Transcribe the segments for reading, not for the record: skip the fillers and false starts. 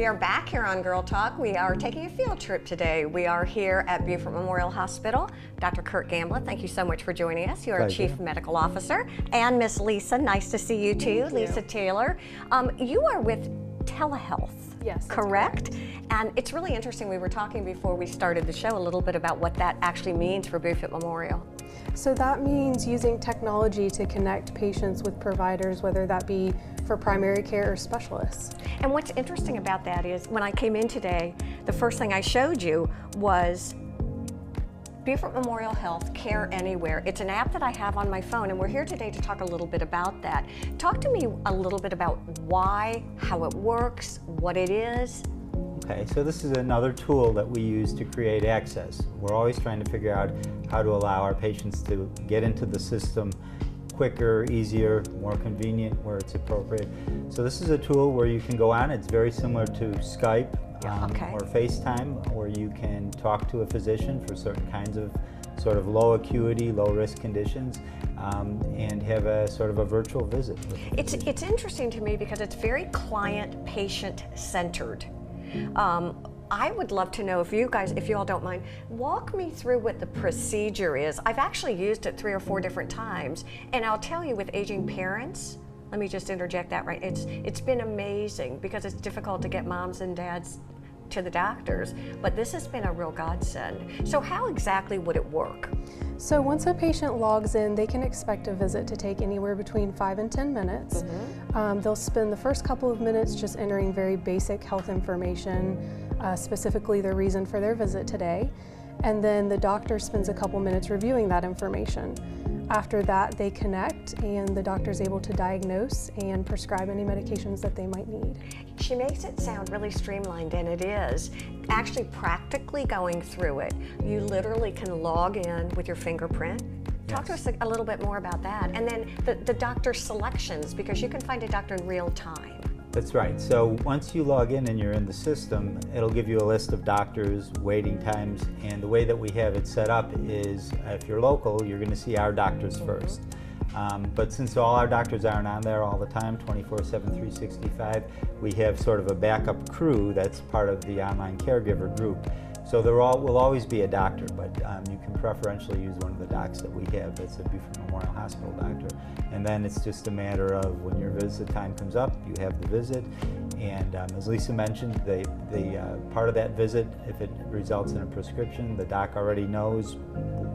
We are back here on Girl Talk. We are taking a field trip today. We are here at Beaufort Memorial Hospital. Dr. Kurt Gambla, thank you so much for joining us. You are Chief Medical Officer. And Miss Lisa, nice to see you too. Lisa Taylor. You are with telehealth. Yes, correct? And it's really interesting. We were talking before we started the show a little bit about what that actually means for Beaufort Memorial. So that means using technology to connect patients with providers, whether that be for primary care or specialists. And what's interesting about that is when I came in today, the first thing I showed you was Beaufort Memorial Health Care Anywhere. It's an app that I have on my phone, and we're here today to talk a little bit about that. Talk to me a little bit about why, how it works, what it is. Okay, so this is another tool that we use to create access. We're always trying to figure out how to allow our patients to get into the system quicker, easier, more convenient where it's appropriate. So this is a tool where you can go on. It's very similar to Skype or FaceTime, where you can talk to a physician for certain kinds of sort of low acuity, low risk conditions, and have a sort of a virtual visit. It's interesting to me because it's very client-patient centered. I would love to know if you guys, if you all don't mind, walk me through what the procedure is. I've actually used it 3 or 4 different times, and I'll tell you with aging parents, let me just interject that right, it's been amazing because it's difficult to get moms and dads to the doctors, but this has been a real godsend. So how exactly would it work? So once a patient logs in, they can expect a visit to take anywhere between 5 and 10 minutes. They'll spend the first couple of minutes just entering very basic health information, specifically the reason for their visit today, and then the doctor spends a couple minutes reviewing that information. After that, they connect and the doctor's able to diagnose and prescribe any medications that they might need. She makes it sound really streamlined, and it is. Actually, practically going through it, you literally can log in with your fingerprint. Talk to us a little bit more about that. And then the doctor selections, because you can find a doctor in real time. That's right. So once you log in and you're in the system, it'll give you a list of doctors, waiting times, and the way that we have it set up is if you're local, you're going to see our doctors first. But since all our doctors aren't on there all the time, 24/7, 365, we have sort of a backup crew that's part of the online caregiver group. So there will always be a doctor, but you can preferentially use one of the docs that we have that's a Beaufort Memorial Hospital doctor. And then it's just a matter of when your visit time comes up, you have the visit. And as Lisa mentioned, the part of that visit, if it results in a prescription, the doc already knows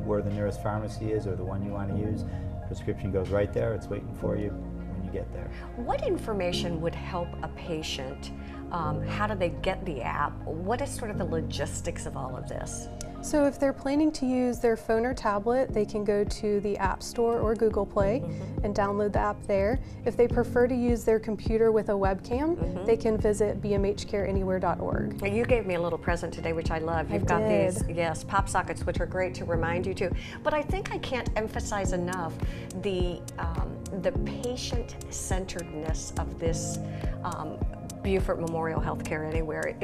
where the nearest pharmacy is or the one you want to use. Prescription goes right there, it's waiting for you when you get there. What information would help a patient? How do they get the app? What is sort of the logistics of all of this? So if they're planning to use their phone or tablet, they can go to the App Store or Google Play and download the app there. If they prefer to use their computer with a webcam, they can visit bmhcareanywhere.org. You gave me a little present today, which I love. You've got these, pop sockets, which are great to remind you to. But I think I can't emphasize enough the patient-centeredness of this Beaufort Memorial Healthcare Anywhere.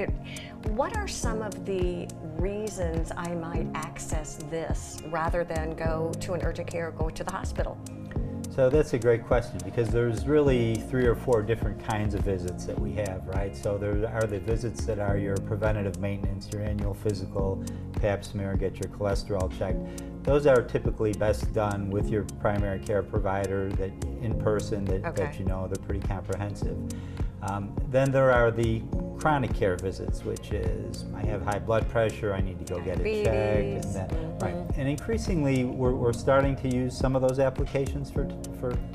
What are some of the reasons I might access this rather than go to an urgent care or go to the hospital? So that's a great question because there's really 3 or 4 different kinds of visits that we have, right? So there are the visits that are your preventative maintenance, your annual physical, pap smear, get your cholesterol checked. Those are typically best done with your primary care provider that in person that you know, they're pretty comprehensive. Then there are the chronic care visits, which is I have high blood pressure, I need to go get it checked. And that, and increasingly we're starting to use some of those applications for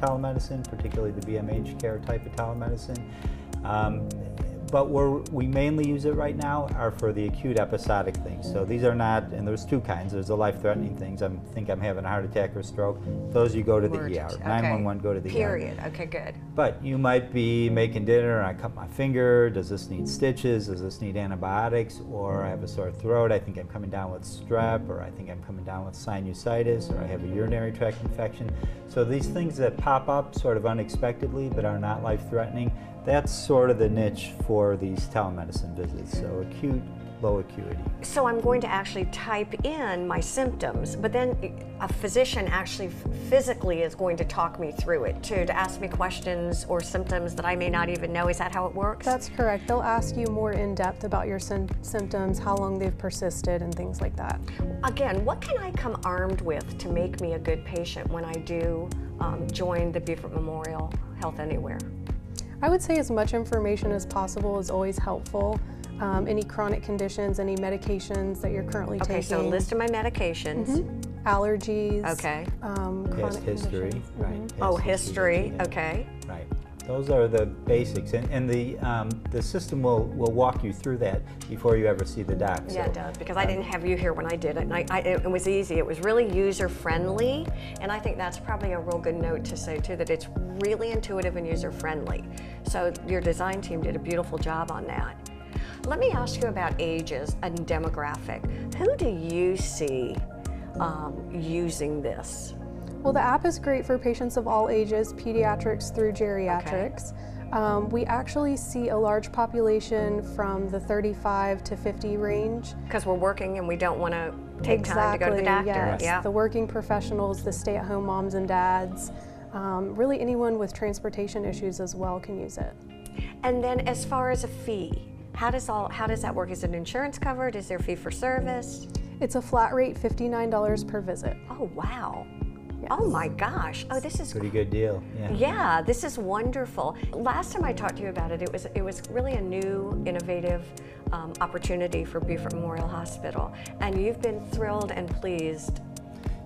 telemedicine, particularly the BMH care type of telemedicine. But where we mainly use it right now are for the acute episodic things. So these are not, and there's 2 kinds. There's the life-threatening things. I think I'm having a heart attack or stroke. Those you go to the ER. 911 go to the ER. Period. Okay, good. But you might be making dinner, I cut my finger, does this need stitches, does this need antibiotics, or I have a sore throat, I think I'm coming down with strep, or I think I'm coming down with sinusitis, or I have a urinary tract infection. So these things that pop up sort of unexpectedly but are not life-threatening, that's sort of the niche for these telemedicine visits. So acute low acuity. So I'm going to actually type in my symptoms, but then a physician actually physically is going to talk me through it, to ask me questions or symptoms that I may not even know. Is that how it works? That's correct. They'll ask you more in depth about your symptoms, how long they've persisted, and things like that. Again, what can I come armed with to make me a good patient when I do join the Beaufort Memorial Health Anywhere? I would say as much information as possible is always helpful. Any chronic conditions, any medications that you're currently taking. Okay, so list of my medications. Allergies. Okay. Chronic Past history, conditions. right. Oh, past history, yeah. okay. Right. Those are the basics, and the system will walk you through that before you ever see the doc. Yeah, it does, because I didn't have you here when I did it, and it was easy. It was really user-friendly, and I think that's probably a real good note to say, too, that it's really intuitive and user-friendly. So your design team did a beautiful job on that. Let me ask you about ages and demographic. Who do you see using this? Well, the app is great for patients of all ages, pediatrics through geriatrics. We actually see a large population from the 35 to 50 range. Because we're working and we don't want to take time to go to the doctor. Yes. Yeah. The working professionals, the stay-at-home moms and dads, really anyone with transportation issues as well can use it. And then as far as a fee, how does that work? Is it insurance covered? Is there fee for service? It's a flat rate, $59 per visit. Oh, wow. Yes. Oh my gosh. Oh, this is Pretty good deal. Yeah. Yeah, this is wonderful. Last time I talked to you about it, it was really a new, innovative opportunity for Beaufort Memorial Hospital, and you've been thrilled and pleased.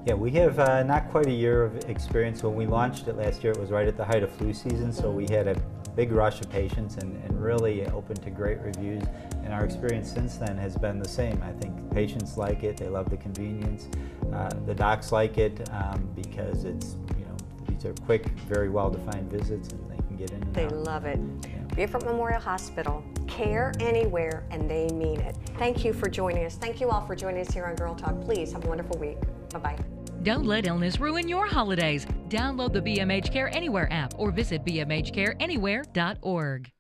Yeah, we have not quite a year of experience. When we launched it last year, it was right at the height of flu season, so we had a big rush of patients and really open to great reviews. And our experience since then has been the same. I think patients like it, they love the convenience. The docs like it because it's, these are quick, very well-defined visits, and they can get in and out. They love it. Yeah. Beaufort Memorial Hospital, care anywhere, and they mean it. Thank you for joining us. Thank you all for joining us here on Girl Talk. Please have a wonderful week. Bye-bye. Don't let illness ruin your holidays. Download the BMH Care Anywhere app or visit bmhcareanywhere.org.